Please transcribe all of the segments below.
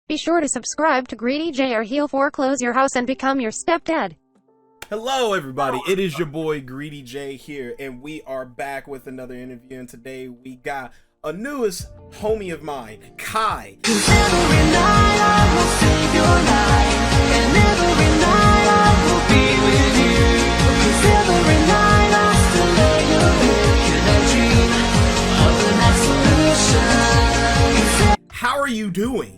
Be sure to subscribe to Greedy J or he'll foreclose your house and become your stepdad. Hello everybody, it is your boy Greedy J here, and we are back with another interview, and today we got a newest homie of mine, Kai. Every night I will save your life, and every night I will be with you. 'Cause every night I still lay awake and I dream of the next solution. How are you doing?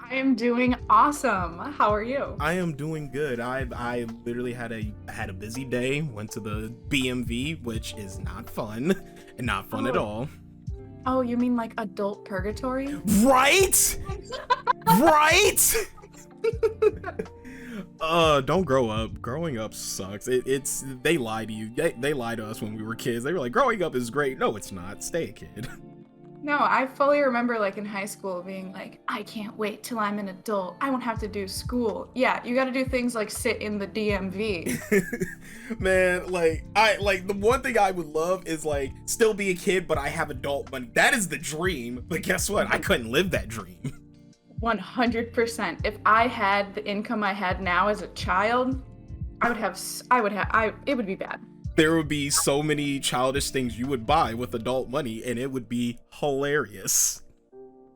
I am doing awesome. How are you? I am doing good. I literally had a busy day. Went to the BMV, which is not fun, and not fun at all. Oh, you mean like adult purgatory? Right? Right? Don't grow up. Growing up sucks. They lie to you. They lied to us when we were kids. They were like, growing up is great. No, it's not. Stay a kid. No, I fully remember like in high school being like, I can't wait till I'm an adult. I won't have to do school. Yeah, you got to do things like sit in the DMV. Man, the one thing I would love is like still be a kid, but I have adult money. That is the dream. But guess what? I couldn't live that dream. 100%. If I had the income I had now as a child, it would be bad. There would be so many childish things you would buy with adult money, and it would be hilarious.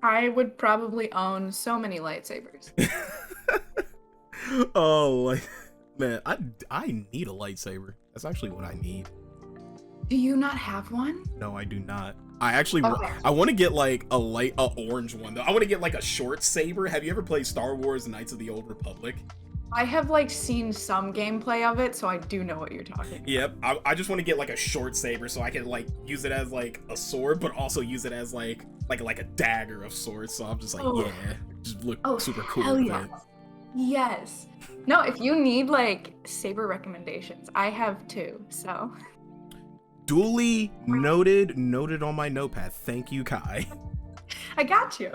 I would probably own so many lightsabers. Oh, man, I need a lightsaber. That's actually what I need. Do you not have one? No, I do not. I actually, Okay. I want to get like a orange one though. I want to get like a short saber. Have you ever played Star Wars: Knights of the Old Republic? I have like seen some gameplay of it, so I do know what you're talking about. Yep, I just want to get like a short saber so I can like use it as like a sword, but also use it as like a dagger of sorts. So I'm just like, yeah, just look super cool. Hell with yeah. it. Yes. No, if you need like saber recommendations, I have two. So Duly noted on my notepad. Thank you, Kai. I got you.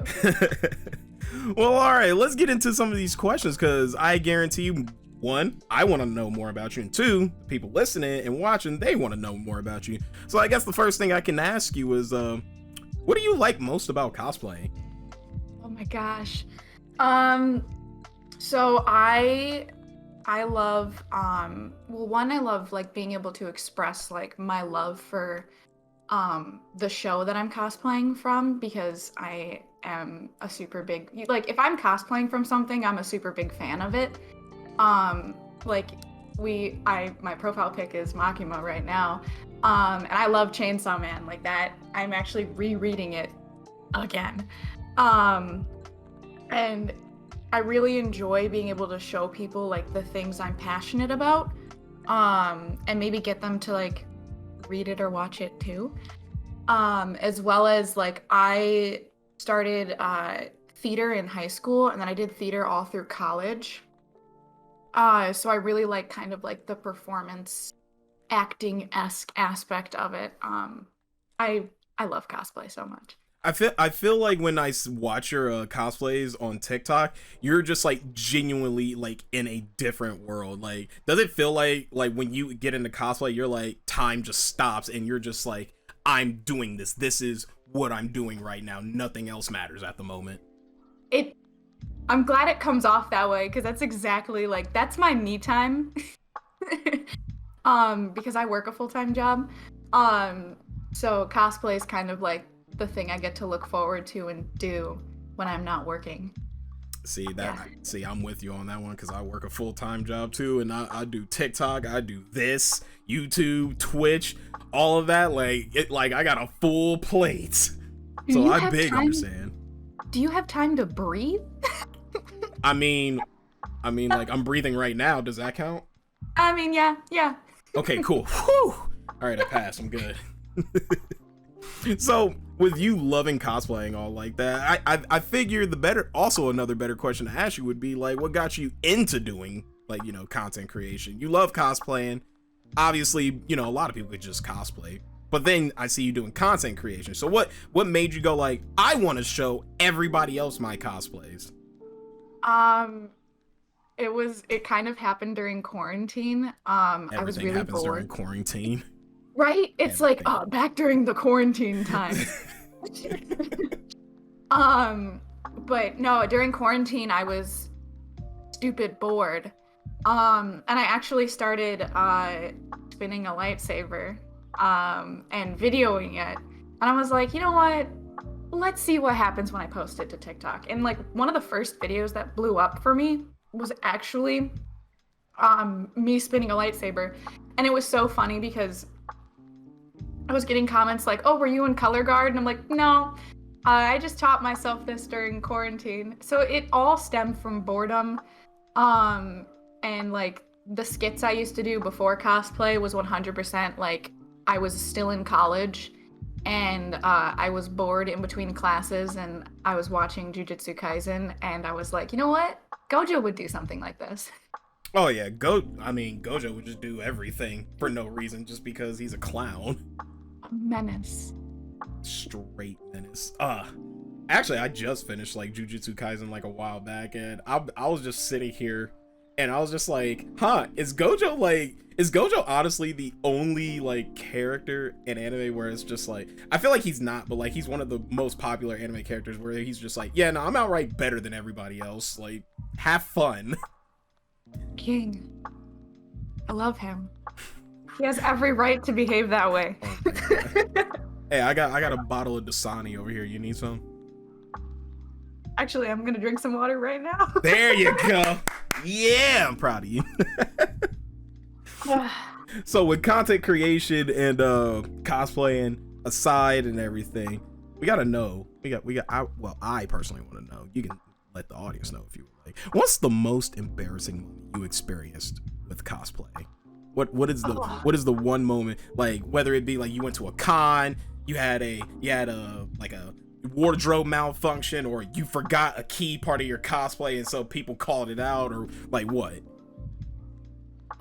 Well, all right, let's get into some of these questions, because I guarantee you, one, I want to know more about you, and two, people listening and watching, they want to know more about you. So I guess the first thing I can ask you is, what do you like most about cosplaying? Oh my gosh. So I love one, I love like being able to express like my love for the show that I'm cosplaying from, because I am a super big, like if I'm cosplaying from something, I'm a super big fan of it. Like my profile pic is Makima right now, and I love Chainsaw Man, like that. I'm actually rereading it again, and I really enjoy being able to show people like the things I'm passionate about, and maybe get them to like read it or watch it too, as well as like I started theater in high school, and then I did theater all through college, so I really like kind of like the performance acting-esque aspect of it. I love cosplay so much. I feel like when I watch your cosplays on TikTok, you're just like genuinely like in a different world. Like, does it feel like when you get into cosplay, you're like time just stops and you're just like, I'm doing this. This is what I'm doing right now. Nothing else matters at the moment. I'm glad it comes off that way, because that's exactly like, that's my me time. Because I work a full-time job. So cosplay is kind of like the thing I get to look forward to and do when I'm not working. See, I'm with you on that one, because I work a full-time job too, and I do TikTok, I do this, YouTube, Twitch, all of that. Like I got a full plate. So I understand. Do you have time to breathe? I mean, like I'm breathing right now. Does that count? I mean, yeah. Okay, cool. Whew. All right, I passed. I'm good. So with you loving cosplaying all like that, I figure another better question to ask you would be like, what got you into doing like, content creation? You love cosplaying. Obviously, a lot of people could just cosplay, but then I see you doing content creation. So what made you go like, I want to show everybody else my cosplays? It kind of happened during quarantine. I was really happens bored. During quarantine. Right? It's Everything. like, back during the quarantine time. But no, during quarantine, I was stupid bored. And I actually started spinning a lightsaber and videoing it. And I was like, you know what? Let's see what happens when I post it to TikTok. And like one of the first videos that blew up for me was actually me spinning a lightsaber. And it was so funny because I was getting comments like, oh, were you in color guard? And I'm like, no, I just taught myself this during quarantine. So it all stemmed from boredom. And like the skits I used to do before cosplay was 100% like I was still in college and I was bored in between classes and I was watching Jujutsu Kaisen and I was like, you know what? Gojo would do something like this. Oh yeah, Gojo would just do everything for no reason just because he's a clown. A menace. Straight menace. Actually, I just finished like Jujutsu Kaisen like a while back, and I was just sitting here, and I was just like, is Gojo honestly the only like character in anime where it's just like, I feel like he's not, but like he's one of the most popular anime characters where he's just like, yeah, no, I'm outright better than everybody else. Like, have fun. King. I love him. He has every right to behave that way. Oh, hey, I got a bottle of Dasani over here. You need some? Actually, I'm gonna drink some water right now. There you go. Yeah, I'm proud of you. So with content creation and cosplaying aside and everything, we gotta know. I personally want to know. You can let the audience know if you would like. What's the most embarrassing moment you experienced with cosplay? What is the one moment, like whether it be like you went to a con, you had a like a wardrobe malfunction, or you forgot a key part of your cosplay and so people called it out, or like what?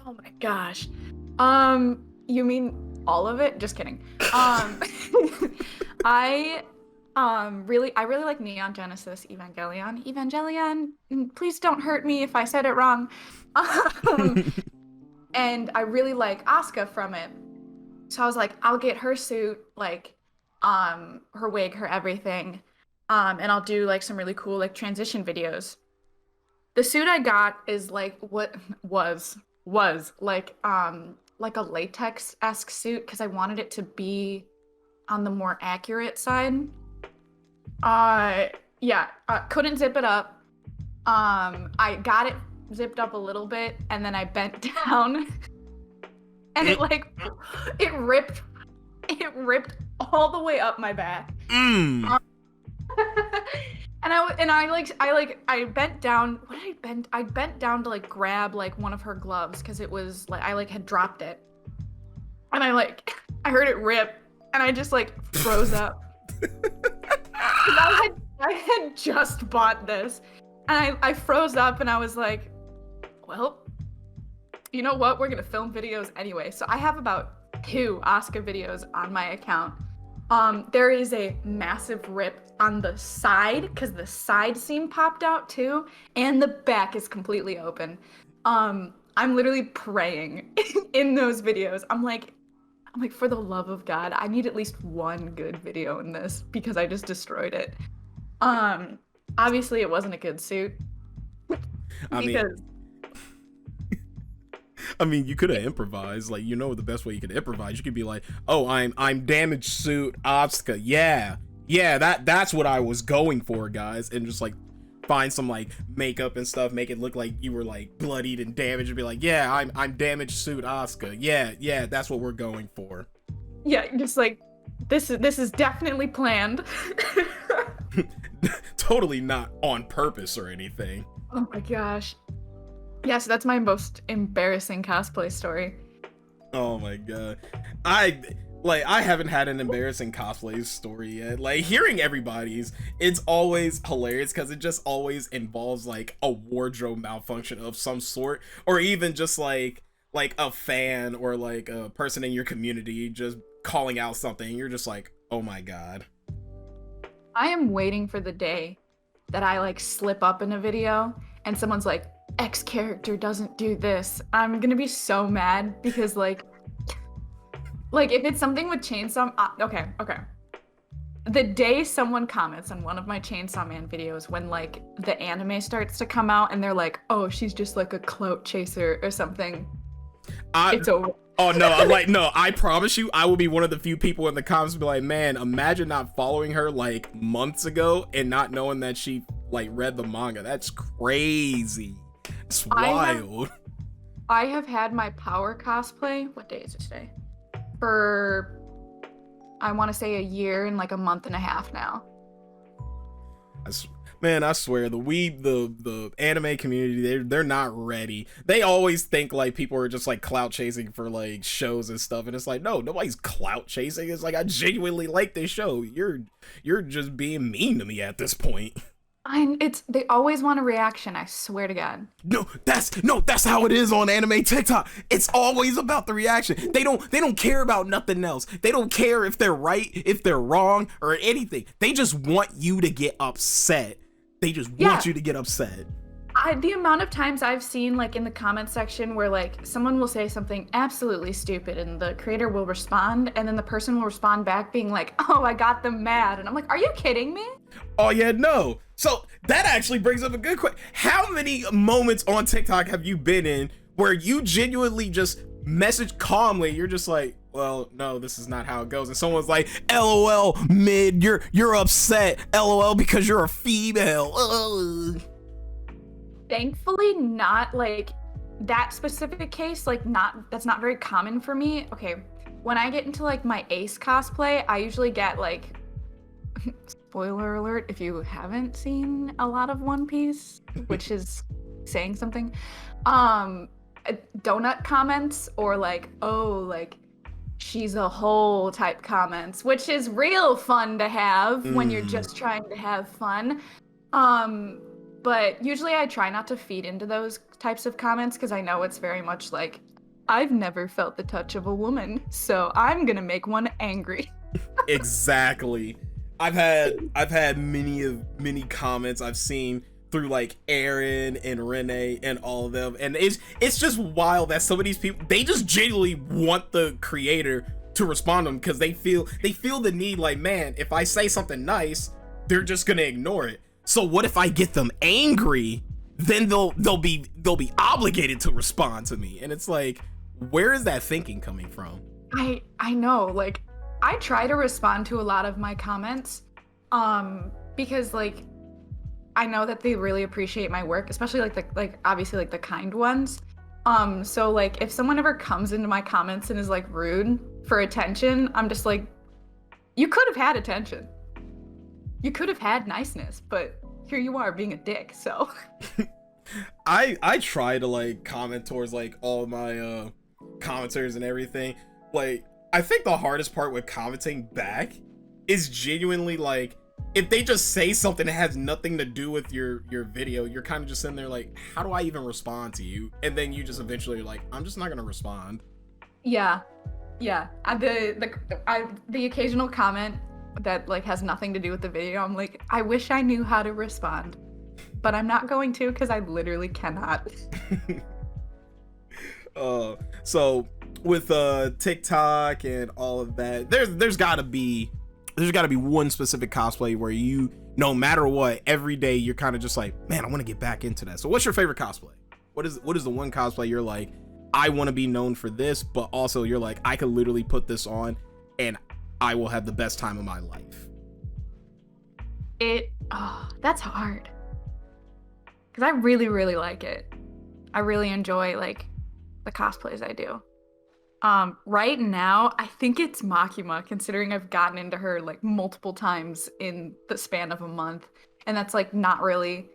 Oh my gosh. You mean all of it? Just kidding. I really like Neon Genesis Evangelion. Please don't hurt me if I said it wrong. And I really like Asuka from it. So I was like, I'll get her suit, like her wig, her everything. And I'll do like some really cool like transition videos. The suit I got is like what was like a latex-esque suit because I wanted it to be on the more accurate side. Couldn't zip it up. I got it zipped up a little bit and then I bent down and it ripped all the way up my back. And I bent down. What did I bend? I bent down to like grab like one of her gloves because it was like I like had dropped it, and I heard it rip, and I just like froze up. I had just bought this, and I froze up, and I was like, well, you know what? We're gonna film videos anyway. So I have about 2 Asuka videos on my account. There is a massive rip on the side because the side seam popped out too, and the back is completely open. I'm literally praying in those videos. I'm like, for the love of God, I need at least one good video in this because I just destroyed it. Obviously it wasn't a good suit. I mean, you could have improvised. Like, you know, the best way you could improvise, you could be like, "Oh, I'm damaged suit Asuka. Yeah, that's what I was going for, guys." And just like find some like makeup and stuff, make it look like you were like bloodied and damaged, and be like, "Yeah, I'm damaged suit Asuka. Yeah, that's what we're going for." Yeah, just like this is definitely planned. Totally not on purpose or anything. Oh my gosh. Yeah, so that's my most embarrassing cosplay story. Oh my god. I haven't had an embarrassing cosplay story yet. Like, hearing everybody's, it's always hilarious because it just always involves like a wardrobe malfunction of some sort, or even just like a fan or like a person in your community just calling out something. You're just like, oh my god. I am waiting for the day that I like slip up in a video and someone's like, X character doesn't do this. I'm gonna be so mad because like if it's something with chainsaw, okay. the day someone comments on one of my Chainsaw Man videos when like the anime starts to come out and they're like, oh, she's just like a clout chaser or something, it's over. Oh no, I'm like, no, I promise you, I will be one of the few people in the comments be like, man, imagine not following her like months ago and not knowing that she like read the manga. That's crazy. It's wild. I have had my power cosplay. What day is it today? For I want to say a year and like a month and a half now. Man, I swear the anime community, they're not ready. They always think like people are just like clout chasing for like shows and stuff, and it's like, no, nobody's clout chasing. It's like, I genuinely like this show. You're just being mean to me at this point. They always want a reaction, I swear to God. No, that's how it is on anime TikTok. It's always about the reaction. They don't care about nothing else. They don't care if they're right, if they're wrong, or anything. They just want you to get upset. They just want you to get upset. The amount of times I've seen like in the comment section where like someone will say something absolutely stupid and the creator will respond and then the person will respond back being like, oh, I got them mad. And I'm like, are you kidding me? Oh yeah, no. So that actually brings up a good question. How many moments on TikTok have you been in where you genuinely just message calmly? You're just like, well, no, this is not how it goes. And someone's like, LOL, mid, you're upset. LOL, because you're a female. Ugh. Thankfully, not like that specific case, like that's not very common for me. Okay, when I get into like my ace cosplay, I usually get like, spoiler alert if you haven't seen a lot of One Piece, which is saying something, donut comments or like, oh, like she's a whole type comments, which is real fun to have when you're just trying to have fun. But usually I try not to feed into those types of comments because I know it's very much like, I've never felt the touch of a woman, so I'm gonna make one angry. Exactly. I've had many comments I've seen through like Aaron and Renee and all of them, and it's just wild that some of these people, they just genuinely want the creator to respond to them because they feel the need, like, man, if I say something nice, they're just gonna ignore it. So what if I get them angry? Then they'll be obligated to respond to me, and it's like, where is that thinking coming from? I know, like, I try to respond to a lot of my comments, because like I know that they really appreciate my work, especially like obviously like the kind ones. So like if someone ever comes into my comments and is like rude for attention, I'm just like, you could have had attention. You could have had niceness, but here you are being a dick, so. I try to like comment towards like all my commenters and everything. Like, I think the hardest part with commenting back is genuinely like, if they just say something that has nothing to do with your video, you're kind of just sitting there like, how do I even respond to you? And then you just eventually are like, I'm just not gonna respond. Yeah. The occasional comment that like has nothing to do with the video, I'm like, I wish I knew how to respond, but I'm not going to because I literally cannot. So with TikTok and all of that, there's gotta be one specific cosplay where you, no matter what, every day you're kind of just like, man, I want to get back into that. So what's your favorite cosplay? What is the one cosplay you're like, I want to be known for this, but also you're like, I could literally put this on and I will have the best time of my life? That's hard. Because I really, really like it. I really enjoy like the cosplays I do. Right now, I think it's Makima, considering I've gotten into her like multiple times in the span of a month. And that's like not really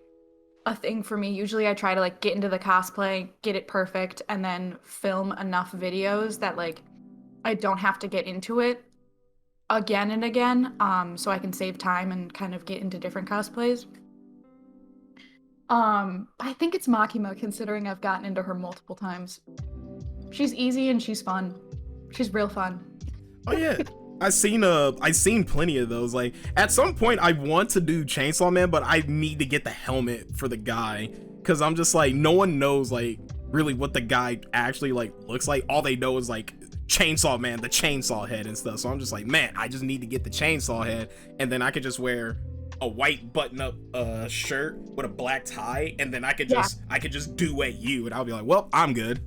a thing for me. Usually I try to like get into the cosplay, get it perfect, and then film enough videos that like I don't have to get into it again and again, so I can save time and kind of get into different cosplays. I think it's Makima, considering I've gotten into her multiple times. She's easy and she's fun. She's real fun. Oh yeah. I've seen plenty of those. Like, at some point I want to do Chainsaw Man, but I need to get the helmet for the guy, because I'm just like, no one knows like really what the guy actually like looks like. All they know is like Chainsaw Man, the chainsaw head and stuff. So I'm just like, man, I just need to get the chainsaw head, and then I could just wear a white button-up shirt with a black tie, and then I could just duet you, and I'll be like, well, I'm good.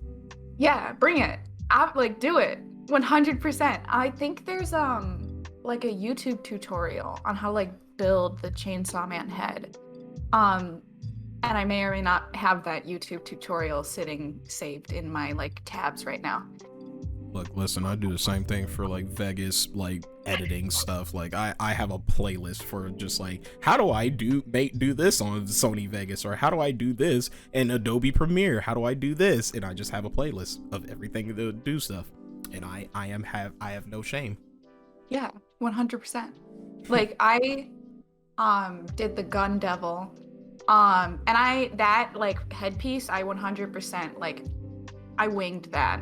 Yeah, bring it. I'll like do it 100%. I think there's like a YouTube tutorial on how to like build the Chainsaw Man head. And I may or may not have that YouTube tutorial sitting saved in my like tabs right now. Look, listen, I do the same thing for like Vegas, like editing stuff. Like I have a playlist for just like, how do I do this on Sony Vegas, or how do I do this in Adobe Premiere? How do I do this? And I just have a playlist of everything to do stuff. And I have no shame. Yeah, 100%. Like I did the Gun Devil. And that like headpiece, I 100% like I winged that.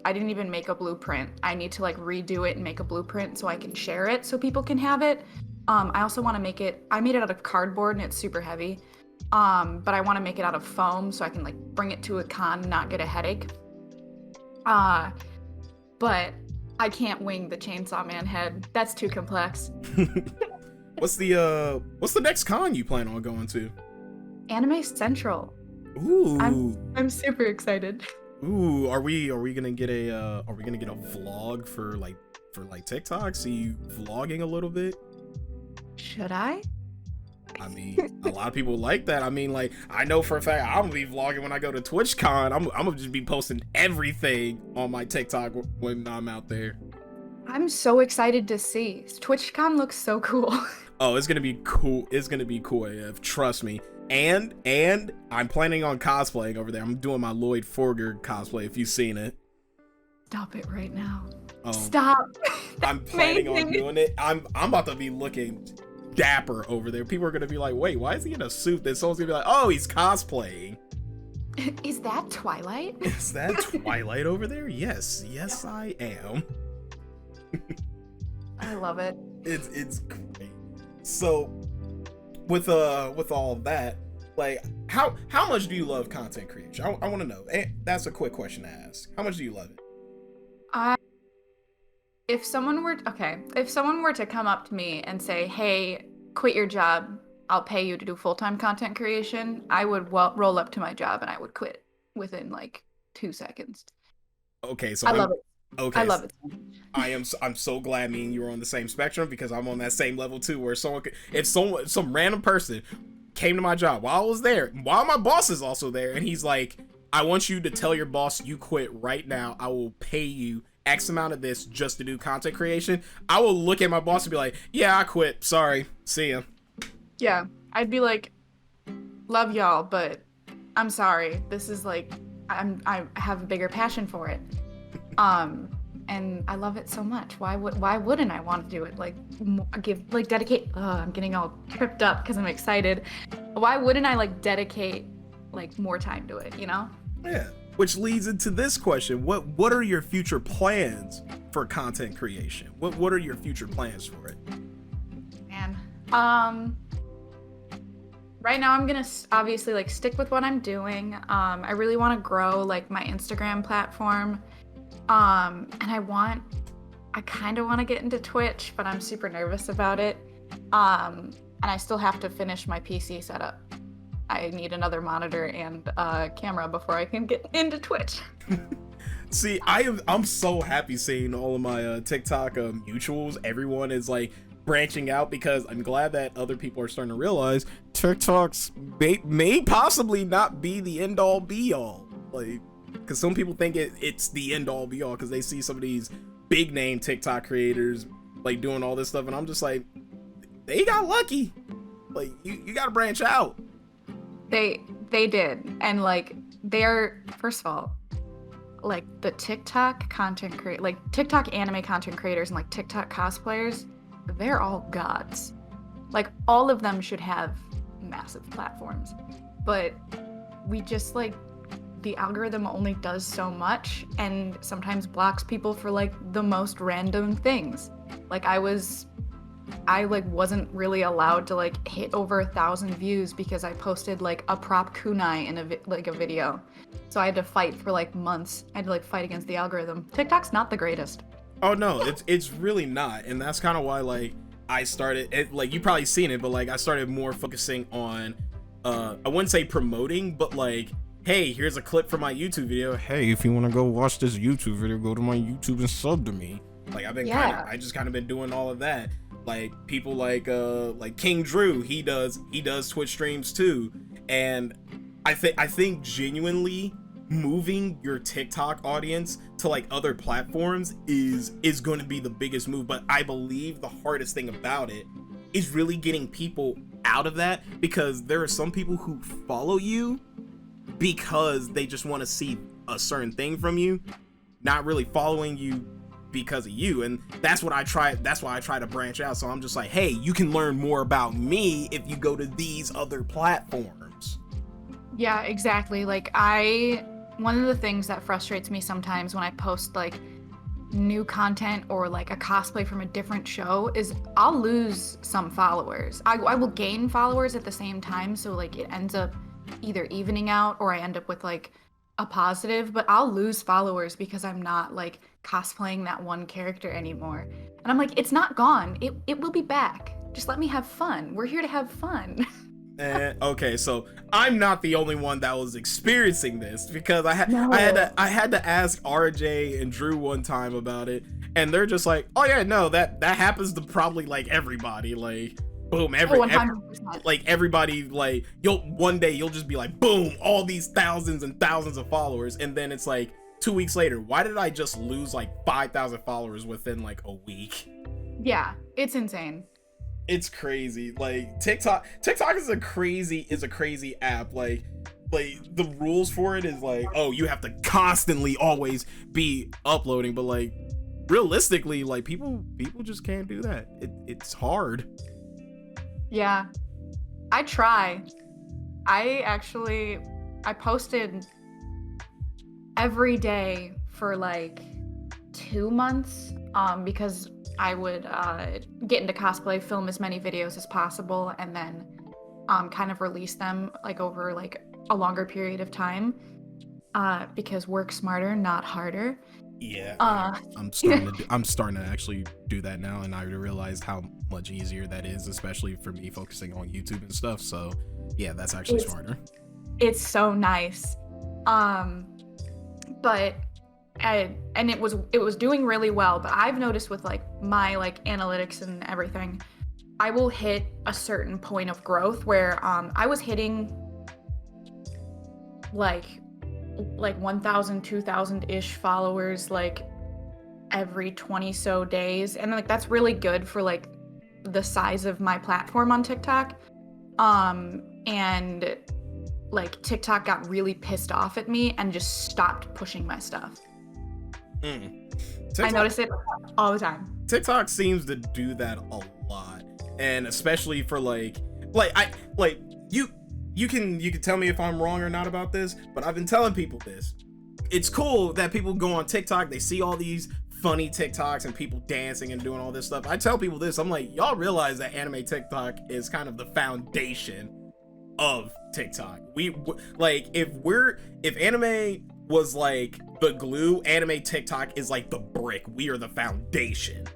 I didn't even make a blueprint. I need to like redo it and make a blueprint so I can share it so people can have it. I also want to make it, I made it out of cardboard and it's super heavy. But I want to make it out of foam so I can like bring it to a con and not get a headache. But I can't wing the Chainsaw Man head. That's too complex. What's the next con you plan on going to? Anime Central. Ooh. I'm super excited. Ooh, are we gonna get a vlog for TikTok? See you vlogging a little bit? Should I? I mean, a lot of people like that. I mean, like, I know for a fact I'm gonna be vlogging when I go to Twitchcon. I'm gonna just be posting everything on my TikTok when I'm out there. I'm so excited to see. TwitchCon looks so cool. Oh, it's gonna be cool. It's gonna be cool AF, trust me. And I'm planning on cosplaying over there. I'm doing my Lloyd Forger cosplay, if you've seen it. Stop it right now. Stop. I'm planning on doing it. I'm about to be looking dapper over there. People are gonna be like, wait, why is he in a suit? Then someone's gonna be like, oh, he's cosplaying. Is that Twilight? Is that Twilight over there? Yes, I am. I love it. It's great. So with all of that, like, how much do you love content creation? I want to know. That's a quick question to ask. How much do you love it? If someone were to come up to me and say, hey, quit your job, I'll pay you to do full-time content creation, I would roll up to my job and I would quit within like 2 seconds. Okay, so I love it. Okay, I love it. I'm so glad me and you are on the same spectrum, because I'm on that same level too, where if some random person came to my job while I was there, while my boss is also there, and he's like, I want you to tell your boss you quit right now, I will pay you X amount of this just to do content creation, I will look at my boss and be like, yeah, I quit, sorry, see ya. Yeah, I'd be like, love y'all, but I'm sorry, this is like, I have a bigger passion for it. And I love it so much. Why wouldn't I want to do it? Like, dedicate. I'm getting all tripped up because I'm excited. Why wouldn't I like dedicate like more time to it? You know? Yeah. Which leads into this question: What are your future plans for content creation? What are your future plans for it? Man, right now I'm gonna obviously like stick with what I'm doing. I really want to grow like my Instagram platform. And I kind of want to get into Twitch, but I'm super nervous about it. And I still have to finish my PC setup. I need another monitor and camera before I can get into Twitch. See, I'm so happy seeing all of my TikTok mutuals. Everyone is like branching out, because I'm glad that other people are starting to realize TikToks may possibly not be the end all be all. Like, because some people think it's the end all be all because they see some of these big name TikTok creators like doing all this stuff, and I'm just like, they got lucky. Like, you gotta branch out. They did, and like they're, first of all, like the TikTok content like TikTok anime content creators and like TikTok cosplayers, they're all gods. Like, all of them should have massive platforms, but we just like, the algorithm only does so much and sometimes blocks people for like the most random things. Like, I was I like wasn't really allowed to like hit over 1,000 views because I posted like a prop kunai in a video. So I had to fight for like months. I had to like fight against the algorithm. TikTok's not the greatest. Oh no, it's really not, and that's kind of why like I started it, like you probably seen it, but like I started more focusing on I wouldn't say promoting, but like, hey, here's a clip from my YouTube video. Hey, if you want to go watch this YouTube video, go to my YouTube and sub to me. Like I've been I just kind of been doing all of that. Like people like King Drew, he does Twitch streams too, and I think genuinely moving your TikTok audience to like other platforms is going to be the biggest move. But I believe the hardest thing about it is really getting people out of that, because there are some people who follow you because they just want to see a certain thing from you, not really following you because of you. And that's why I try to branch out. So I'm just like, hey, you can learn more about me if you go to these other platforms. Yeah, exactly. Like one of the things that frustrates me sometimes when I post like new content or like a cosplay from a different show is I'll lose some followers. I will gain followers at the same time, so like it ends up either evening out or I end up with like a positive, but I'll lose followers because I'm not like cosplaying that one character anymore. And I'm like, it's not gone. It will be back. Just let me have fun. We're here to have fun. Okay, so I'm not the only one that was experiencing this, because I had to ask RJ and Drew one time about it, and they're just like, oh yeah, no, that happens to probably like everybody. Like boom, like everybody, like one day you'll just be like, boom, all these thousands and thousands of followers, and then it's like 2 weeks later, why did I just lose like 5,000 followers within like a week? Yeah, it's insane. It's crazy. Like TikTok is a crazy app. Like the rules for it is like, oh, you have to constantly always be uploading, but like realistically, like people just can't do that. It's hard. Yeah, I try. I posted every day for like 2 months because I would get into cosplay, film as many videos as possible, and then kind of release them like over like a longer period of time because work smarter, not harder. Yeah, I'm starting to actually do that now, and I realized how much easier that is, especially for me focusing on YouTube and stuff. So yeah, that's actually smarter. It's so nice. But and it was doing really well, but I've noticed with like my like analytics and everything, I will hit a certain point of growth where I was hitting like 1,000, 2,000 ish followers like every 20 so days, and like that's really good for like the size of my platform on TikTok. And like TikTok got really pissed off at me and just stopped pushing my stuff. I notice it all the time. TikTok seems to do that a lot, and especially for you can tell me if I'm wrong or not about this, but I've been telling people this. It's cool that people go on TikTok, they see all these funny TikToks and people dancing and doing all this stuff. I tell people this, I'm like, y'all realize that anime TikTok is kind of the foundation of TikTok. If anime was like the glue, anime TikTok is like the brick. We are the foundation.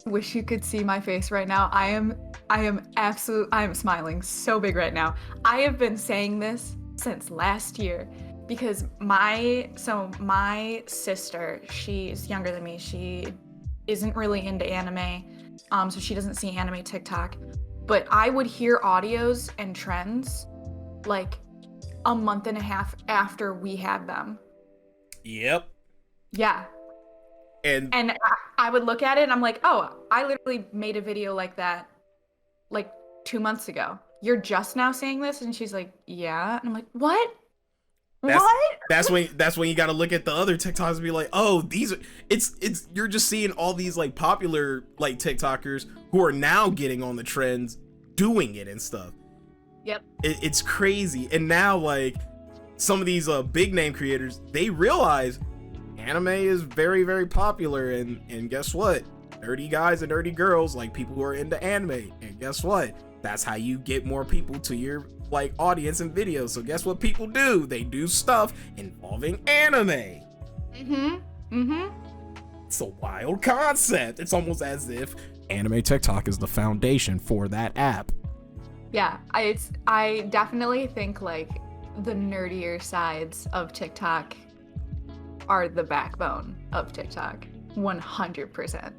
Wish you could see my face right now. I am smiling so big right now. I have been saying this since last year because my sister, she's younger than me. She isn't really into anime, so she doesn't see anime TikTok. But I would hear audios and trends like a month and a half after we had them. Yep. Yeah. And I would look at it and I'm like, oh, I literally made a video like that like 2 months ago. You're just now saying this? And she's like, yeah. And I'm like, what? That's when you gotta look at the other TikToks and be like, oh, it's you're just seeing all these like popular like TikTokers who are now getting on the trends doing it and stuff. Yep. It's crazy. And now like some of these big name creators, they realize anime is very, very popular, and guess what? nerdy guys and nerdy girls, like people who are into anime. And guess what? That's how you get more people to your like audience and videos. So guess what people do? They do stuff involving anime. It's a wild concept. It's almost as if anime TikTok is the foundation for that app. Yeah, I definitely think like the nerdier sides of TikTok are the backbone of TikTok. 100%.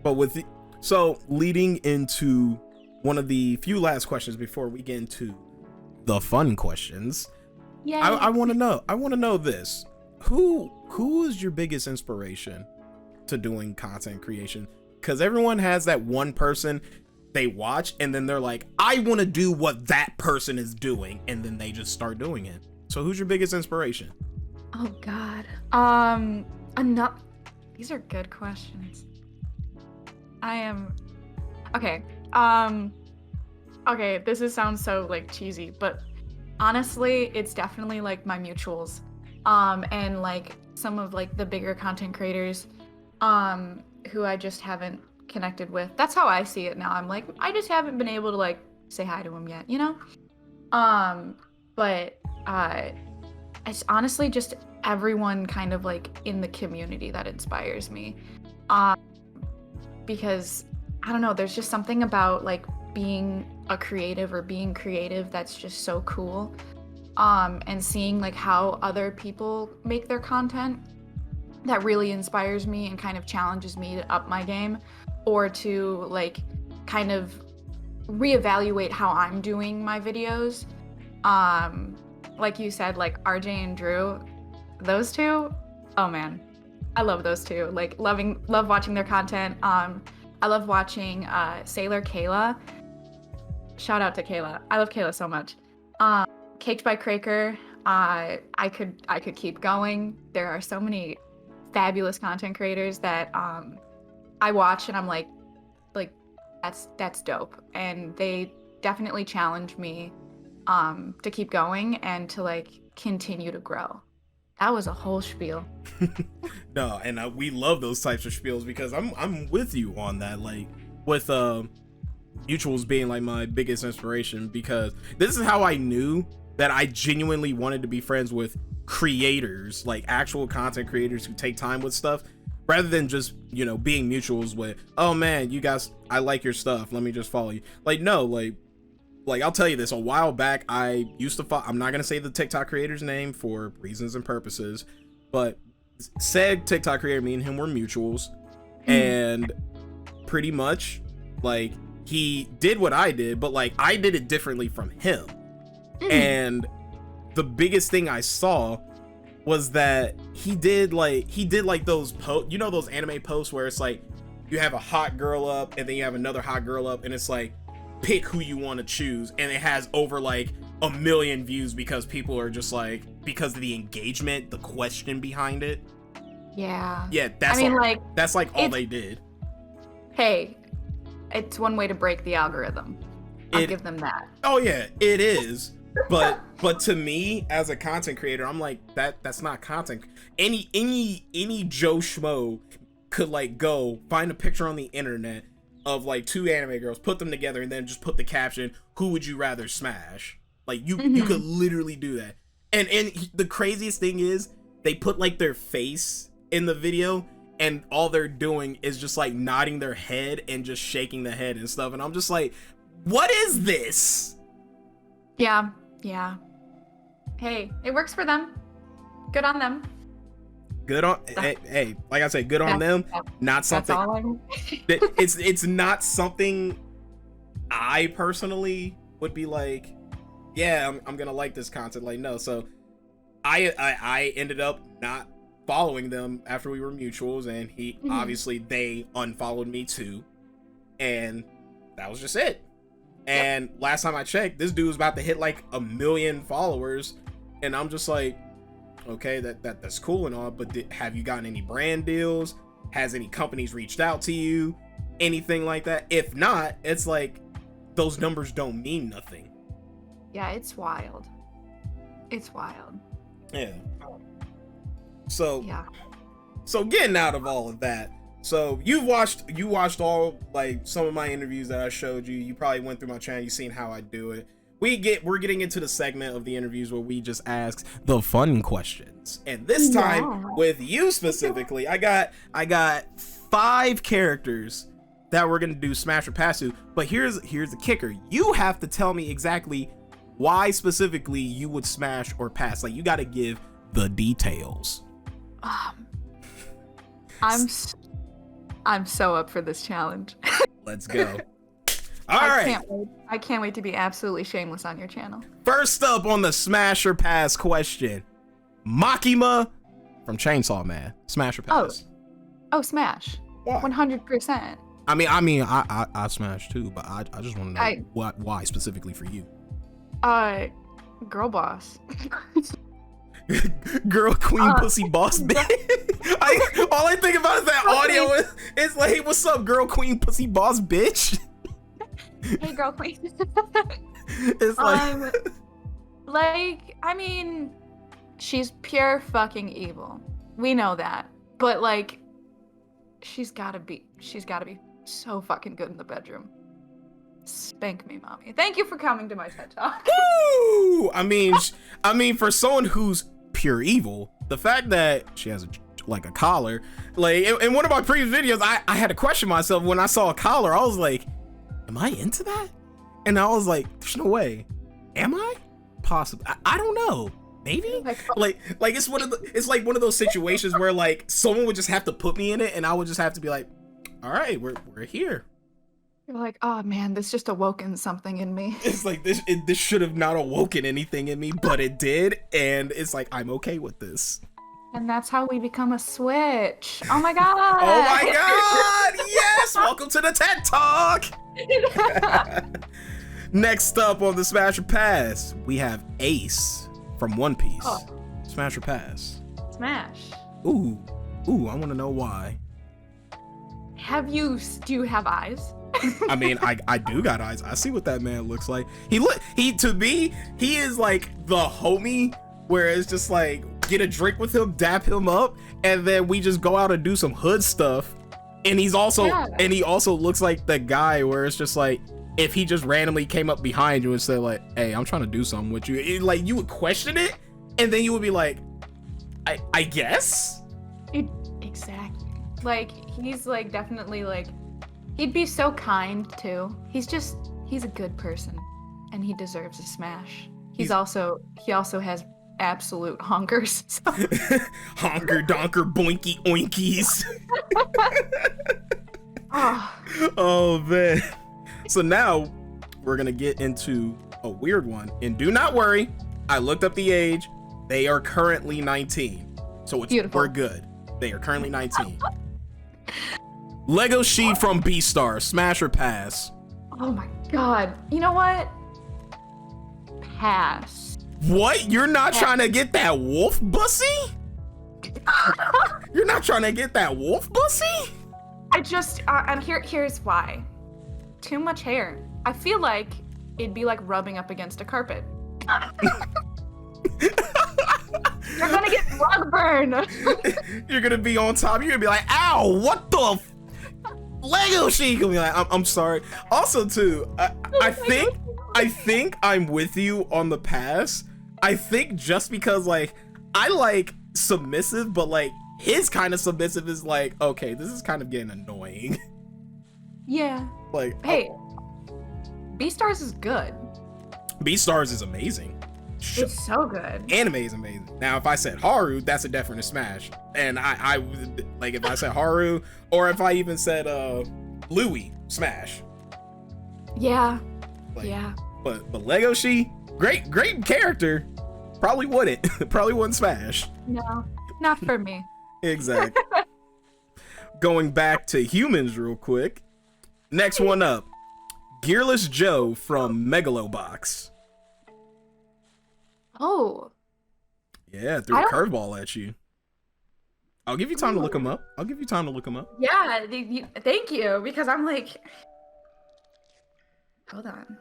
But so leading into one of the few last questions before we get into the fun questions. Yeah. I want to know this. Who is your biggest inspiration to doing content creation? Because everyone has that one person they watch and then they're like, I want to do what that person is doing, and then they just start doing it. So who's your biggest inspiration? Oh God. These are good questions. Okay. Okay, sounds so like cheesy, but honestly, it's definitely like my mutuals. And like some of like the bigger content creators, who I just haven't connected with. That's how I see it now. I'm like, I just haven't been able to like say hi to them yet, you know? But it's honestly just everyone kind of like in the community that inspires me. Because I don't know, there's just something about like being a creative or being creative that's just so cool. And seeing like how other people make their content that really inspires me and kind of challenges me to up my game, or to like kind of reevaluate how I'm doing my videos. Like you said, like RJ and Drew, those two, oh man, I love those two. Like love watching their content. I love watching Sailor Kayla. Shout out to Kayla. I love Kayla so much. Caked by Craker. I could keep going. There are so many fabulous content creators that I watch and I'm like that's dope. And they definitely challenge me to keep going and to like continue to grow. That was a whole spiel. No, and we love those types of spiels because I'm with you on that. Like with mutuals being like my biggest inspiration, because this is how I knew that I genuinely wanted to be friends with creators, like actual content creators who take time with stuff, rather than just, you know, being mutuals with, oh man, you guys, I like your stuff, let me just follow you. Like, no, like I'll tell you this, a while back, I used to follow, I'm not going to say the TikTok creator's name for reasons and purposes, but said TikTok creator, me and him were mutuals, and pretty much, like, he did what I did, but like, I did it differently from him. And the biggest thing I saw was that he did like those you know, those anime posts where it's like you have a hot girl up and then you have another hot girl up and it's like pick who you want to choose, and it has over like 1 million views because people are just like, because of the engagement, the question behind it. Yeah, that's, I mean, like, that's like all they did. Hey, it's one way to break the algorithm. I'll give them that. Oh yeah, it is. But to me, as a content creator, I'm like, that's not content. Any Joe Schmo could like go find a picture on the internet of like 2 anime girls, put them together, and then just put the caption, "Who would you rather smash?" Like you could literally do that. And the craziest thing is they put like their face in the video, and all they're doing is just like nodding their head and just shaking the head and stuff. And I'm just like, what is this? Yeah. Hey, it works for them. Good on them. Good on, hey, like I said, good on them. Not something. It's not something I personally would be like, yeah, I'm gonna like this content. Like, no. So I ended up not following them after we were mutuals, and obviously they unfollowed me too, and that was just it. And last time I checked, this dude was about to hit like 1 million followers, and I'm just like, okay, that's cool and all, but have you gotten any brand deals? Has any companies reached out to you? Anything like that? If not, it's like those numbers don't mean nothing. Yeah, it's wild. It's wild. Yeah. So So getting out of all of that, so you watched all like some of my interviews that I showed you. You probably went through my channel. You seen how I do it. We're getting into the segment of the interviews where we just ask the fun questions, and this time with you specifically, I got 5 characters that we're gonna do smash or pass to. But here's the kicker: you have to tell me exactly why specifically you would smash or pass. Like, you got to give the details. I'm so up for this challenge. Let's go. All right. I can't wait to be absolutely shameless on your channel. First up on the smash or pass question, Makima from Chainsaw Man. Smash or pass? Oh, smash. Why? 100%. I mean, I smash too, but I just want to know why specifically for you. Girl boss. Girl queen pussy boss bitch. All I think about is that audio is like, hey, what's up, girl queen pussy boss bitch? Hey, girl queen. It's like, I mean, she's pure fucking evil. We know that. But like, she's gotta be so fucking good in the bedroom. Spank me, mommy. Thank you for coming to my TED Talk. Woo! I mean, for someone who's pure evil, the fact that she has a collar, like in one of my previous videos, I had to question myself when I saw a collar. I was like, am I into that? And I was like, there's no way. Am I? Possibly. I don't know. Maybe. Like it's like one of those situations where like someone would just have to put me in it, and I would just have to be like, all right, we're here. You're like, oh man, this just awoken something in me. It's like this should have not awoken anything in me, but it did, and it's like, I'm okay with this. And that's how we become a switch. Oh my god. Oh my god! Yes! Welcome to the TED Talk! Next up on the Smash or Pass, we have Ace from One Piece. Oh. Smash or pass? Smash. Ooh, I want to know why. Do you have eyes? I mean, I do got eyes. I see what that man looks like. To me, he is like the homie where it's just like, get a drink with him, dap him up, and then we just go out and do some hood stuff. And he also looks like the guy where it's just like, if he just randomly came up behind you and said like, hey, I'm trying to do something with you, like you would question it, and then you would be like, I guess? Exactly. Like, he's like definitely like, he'd be so kind too. He's a good person, and he deserves a smash. He also has absolute honkers. So. Honker donker boinky oinkies. Oh man. So now we're gonna get into a weird one, and do not worry, I looked up the age. They are currently 19, so we're good. They are currently 19. Lego Sheet from Beastar, smash or pass? Oh my god. You know what? Pass. What? You're not trying to get that wolf bussy? You're not trying to get that wolf bussy? I just, and here's why. Too much hair. I feel like it'd be like rubbing up against a carpet. You're gonna get rug burn. You're gonna be on top. You're gonna be like, ow, what the Lego Sheet? You'll be like, I'm sorry. Also, too, I think I'm with you on the pass. I think just because like I like submissive, but like his kind of submissive is like, okay, this is kind of getting annoying. Yeah. Like, hey, Beastars is good. Beastars is amazing. It's so good. Anime is amazing. Now, if I said Haru, that's a definite smash. And I would, like, if I said Haru, or if I even said Louis, smash. Yeah. Like, yeah. But Lego Sheet, great character. Probably wouldn't smash. No, not for me. Exactly. Going back to humans real quick. Next one up, Gearless Joe from Megalobox. Oh. Yeah, threw a curveball at you. I'll give you time to look him up. Yeah, thank you, because I'm like, hold on.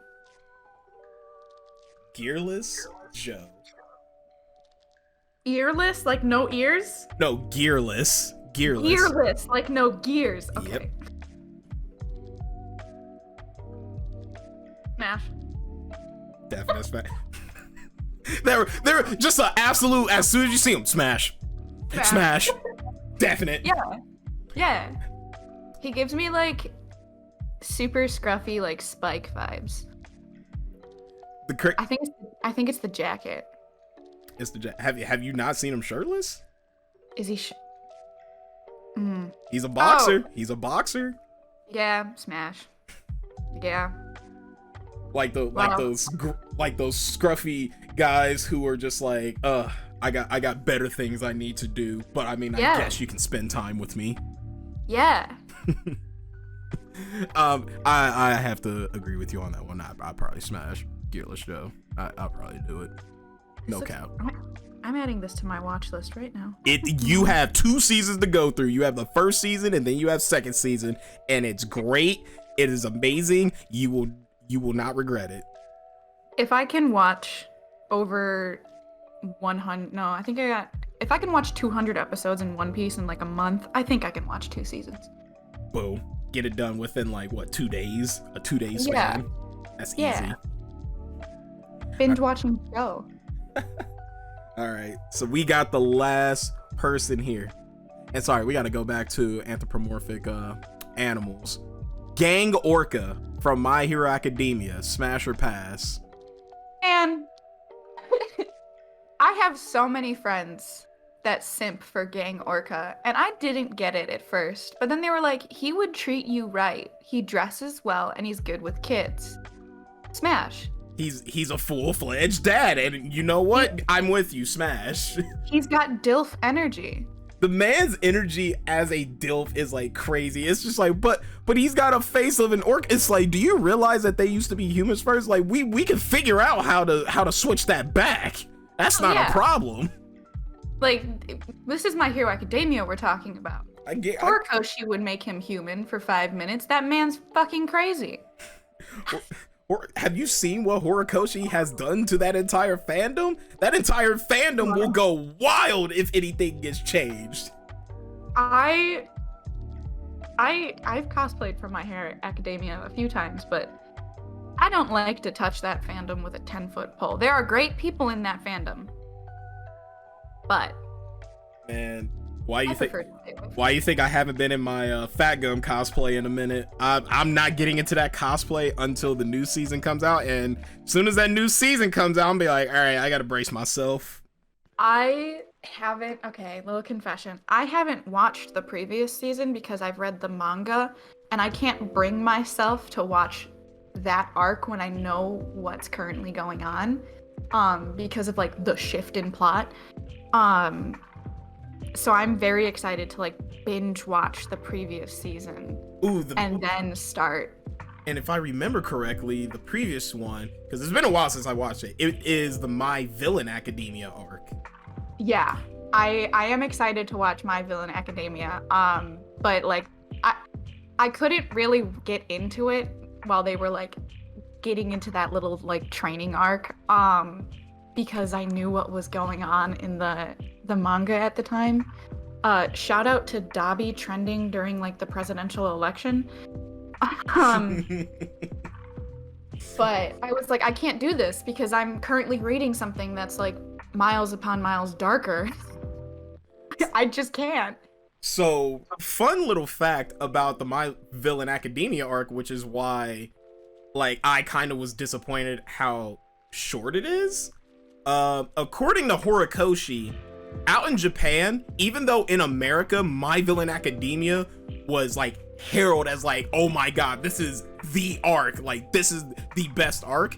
Gearless Joe. Earless, like no ears? No, gearless. Gearless. Gearless, like no gears. Okay. Yep. Smash. Definite smash. they're just an absolute. As soon as you see them, smash. Definite. Yeah. He gives me like super scruffy like Spike vibes. I think it's the jacket. It's the have you not seen him shirtless? Is he? He's a boxer. Oh. He's a boxer. Yeah, smash. Yeah. Like those scruffy guys who are just like, I got better things I need to do, but I mean, I guess you can spend time with me. Yeah. I have to agree with you on that one. I probably smash Gearless Joe. I'll probably do it. No cap. I'm adding this to my watch list right now. You have 2 seasons to go through. You have the first season and then you have second season, and it's great. It is amazing. You will not regret it. If I can watch over 100, if I can watch 200 episodes in One Piece in like a month, I think I can watch 2 seasons. Boom. Get it done within like what, 2 days? A 2-day span. Yeah. That's Yeah. easy. Binge watching show. All right. So we got the last person here. And sorry, we got to go back to anthropomorphic animals. Gang Orca from My Hero Academia. Smash or pass? And I have so many friends that simp for Gang Orca, and I didn't get it at first, but then they were like, he would treat you right. He dresses well and he's good with kids. Smash. He's a full-fledged dad, and you know what? I'm with you, smash. He's got DILF energy. The man's energy as a DILF is like crazy. It's just like, but he's got a face of an orc. It's like, do you realize that they used to be humans first? Like, we can figure out how to switch that back. That's not a problem. Like, this is My Hero Academia we're talking about. Horikoshi would make him human for 5 minutes. That man's fucking crazy. Or have you seen what Horikoshi has done to that entire fandom? That entire fandom will go wild if anything gets changed. I've cosplayed for My Hero Academia a few times, but I don't like to touch that fandom with a 10-foot pole. There are great people in that fandom, but and why you think I haven't been in my Fat Gum cosplay in a minute? I'm not getting into that cosplay until the new season comes out, and as soon as that new season comes out, I'm be like, all right, I gotta brace myself. Little confession. I haven't watched the previous season because I've read the manga, and I can't bring myself to watch that arc when I know what's currently going on, because of like the shift in plot. So I'm very excited to like binge watch the previous season and then start. And if I remember correctly, the previous one, because it's been a while since I watched it, it is the My Villain Academia arc. Yeah, I am excited to watch My Villain Academia. But like I couldn't really get into it while they were like getting into that little like training arc. Because I knew what was going on in the manga at the time. Shout out to Dobby trending during like the presidential election. But I was like, I can't do this because I'm currently reading something that's like miles upon miles darker. I just can't. So, fun little fact about the My Villain Academia arc, which is why like I kind of was disappointed how short it is. According to Horikoshi, out in Japan, even though in America My Villain Academia was like heralded as like, oh my god, this is the arc, like this is the best arc,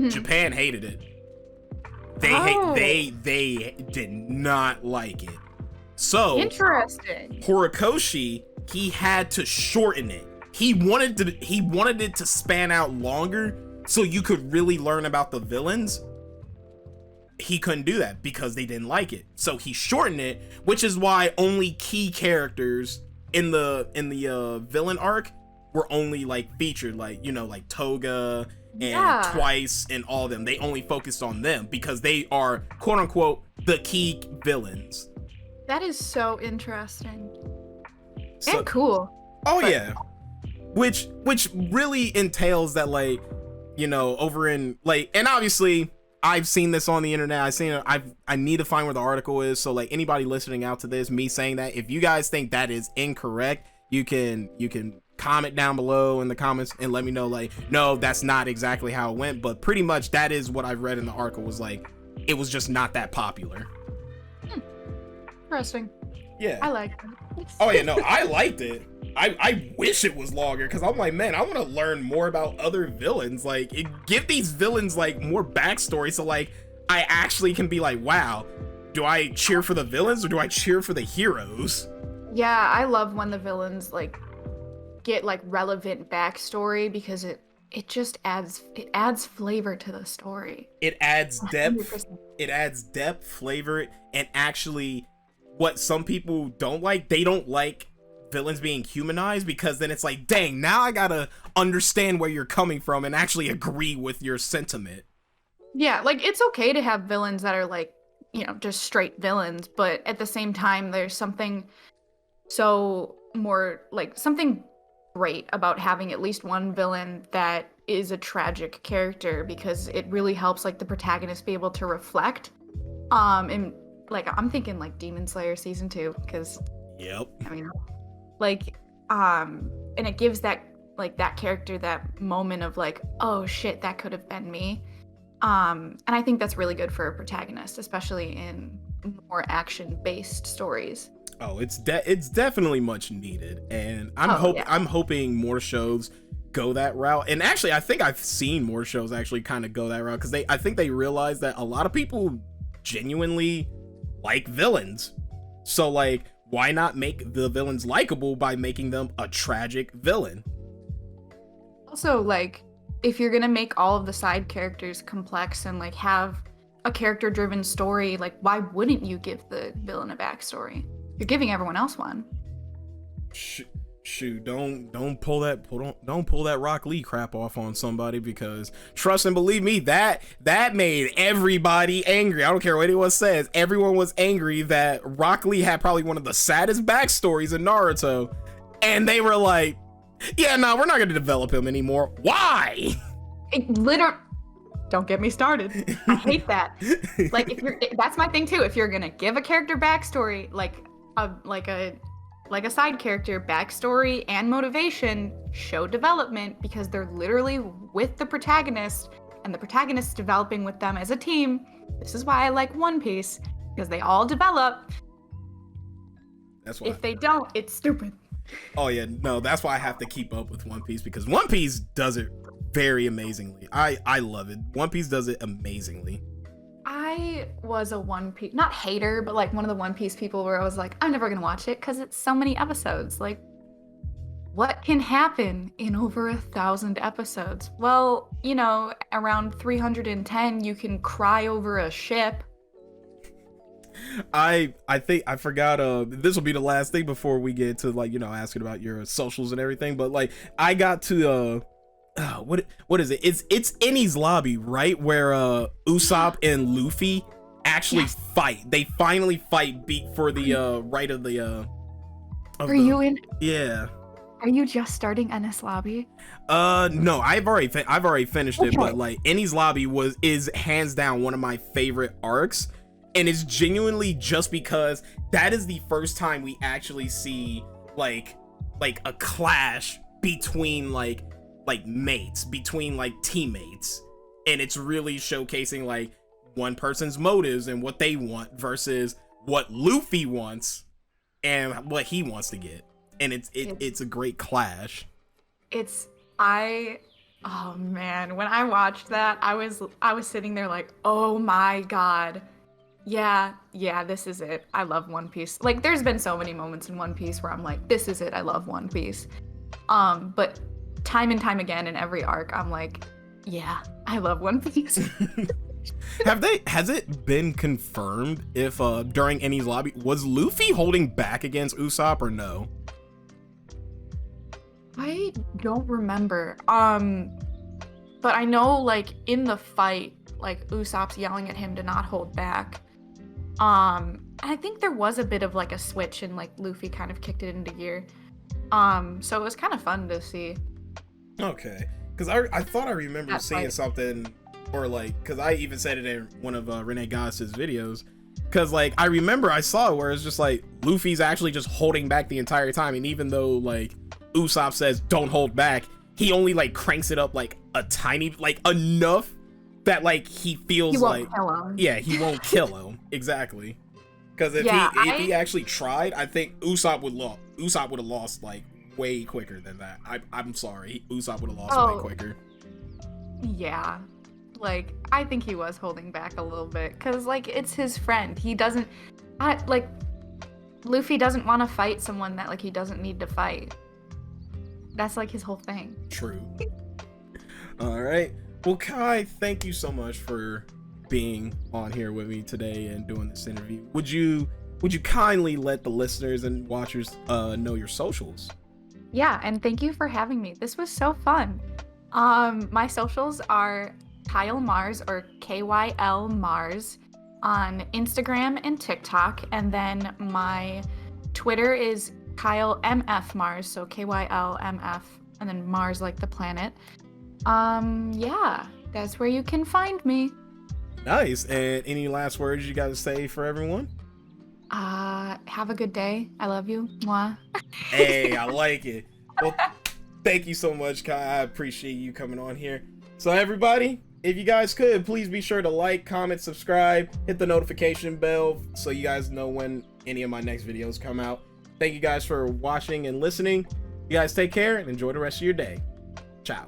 Japan hated it. They did not like it. So interesting. Horikoshi, he had to shorten it. He wanted it to span out longer so you could really learn about the villains. He couldn't do that because they didn't like it. So he shortened it, which is why only key characters in the villain arc were only like featured, like, you know, like Toga and Twice and all of them. They only focused on them because they are quote unquote the key villains. That is so interesting So, and cool. oh but- yeah, which really entails that, like, you know, over in like, and obviously I've seen this on the internet. I've seen it. I need to find where the article is. So like anybody listening out to this, me saying that, if you guys think that is incorrect, you can comment down below in the comments and let me know, like, no, that's not exactly how it went, but pretty much that is what I've read in the article, was like, it was just not that popular. Interesting. Yeah. I like it. Oh yeah, no, I liked it. I wish it was longer, because I'm like, man, I want to learn more about other villains. Like, give these villains like more backstory, so like I actually can be like, wow, do I cheer for the villains or do I cheer for the heroes? Yeah, I love when the villains like get like relevant backstory, because it just adds flavor to the story. It adds depth. 100%. It adds depth, flavor, and actually what some people don't like. They don't like villains being humanized, because then it's like, dang, now I gotta understand where you're coming from and actually agree with your sentiment. Yeah, like it's okay to have villains that are like, you know, just straight villains, but at the same time there's something so more like something great about having at least one villain that is a tragic character, because it really helps like the protagonist be able to reflect. And like I'm thinking like Demon Slayer season 2, because Yep. I mean, like, and it gives that like that character that moment of like, oh shit, that could have been me. And I think that's really good for a protagonist, especially in more action-based stories. Oh, it's definitely much needed, and I'm hoping more shows go that route. And actually, I think I've seen more shows actually kind of go that route, because I think they realize that a lot of people genuinely like villains. So like, why not make the villains likable by making them a tragic villain? Also, like, if you're gonna make all of the side characters complex and like have a character-driven story, like why wouldn't you give the villain a backstory? You're giving everyone else one. Shoot, don't pull that Rock Lee crap off on somebody, because trust and believe me, that made everybody angry. I don't care what anyone says. Everyone was angry that Rock Lee had probably one of the saddest backstories in Naruto, and they were like, yeah, no, we're not going to develop him anymore. Why? Don't get me started. I hate that. Like, that's my thing too. If you're gonna give a character backstory, like a side character backstory and motivation, show development, because they're literally with the protagonist, and the protagonist is developing with them as a team. This is why I like One Piece, because they all develop. That's why. If they don't, it's stupid. Oh yeah, no, that's why I have to keep up with One Piece, because One Piece does it very amazingly. I love it. One Piece does it amazingly. I was a One Piece, not hater, but like one of the One Piece people where I was like, I'm never gonna watch it because it's so many episodes. Like, what can happen in over 1,000 episodes? Well, you know, around 310, you can cry over a ship. I think I forgot, this will be the last thing before we get to, like, you know, asking about your socials and everything, but like I got to what is it? It's Eni's lobby, right? Where Usopp and Luffy actually fight. They finally fight for the right of the you in? Yeah. Are you just starting Eni's lobby? No, I've already finished it, but like Eni's lobby is hands down one of my favorite arcs, and it's genuinely just because that is the first time we actually see like a clash between like mates, between like teammates, and it's really showcasing like one person's motives and what they want versus what Luffy wants and what he wants to get, and it's a great clash. Oh man, when I watched that, I was sitting there like, oh my god, yeah, this is it. I love One Piece. Like, there's been so many moments in One Piece where I'm like, this is it. I love One Piece. But time and time again in every arc, I'm like, yeah, I love One Piece. Has it been confirmed if during Eni's lobby was Luffy holding back against Usopp or no? I don't remember. But I know like in the fight, like Usopp's yelling at him to not hold back. I think there was a bit of like a switch and like Luffy kind of kicked it into gear. So it was kind of fun to see. Okay, because I thought I remember seeing something, or like, because I even said it in one of Renee Goss's videos, because like I remember I saw it where it's just like Luffy's actually just holding back the entire time, and even though like Usopp says don't hold back, he only like cranks it up like a tiny, like enough that like he feels He won't like kill him. Yeah, he won't kill him. Exactly. Because if he actually tried, I think Usopp would have lost like way quicker than that. I'm sorry, Usopp would have lost way quicker. Yeah, like I think he was holding back a little bit because like it's his friend. He doesn't, like Luffy doesn't want to fight someone that like he doesn't need to fight. That's like his whole thing. True. All right. Well, Kai, thank you so much for being on here with me today and doing this interview. Would you kindly let the listeners and watchers know your socials? Yeah, and thank you for having me. This was so fun. My socials are Kylmars, or Kylmars, on Instagram and TikTok, and then my Twitter is KylMFMars, so KYLMF, and then Mars like the planet. Yeah, that's where you can find me. Nice. And any last words you got to say for everyone? Have a good day. I love you. Mwah. Hey, I like it. Well, thank you so much, Kai. I appreciate you coming on here. So everybody, if you guys could, please be sure to like, comment, subscribe, hit the notification bell so you guys know when any of my next videos come out. Thank you guys for watching and listening. You guys take care and enjoy the rest of your day. Ciao.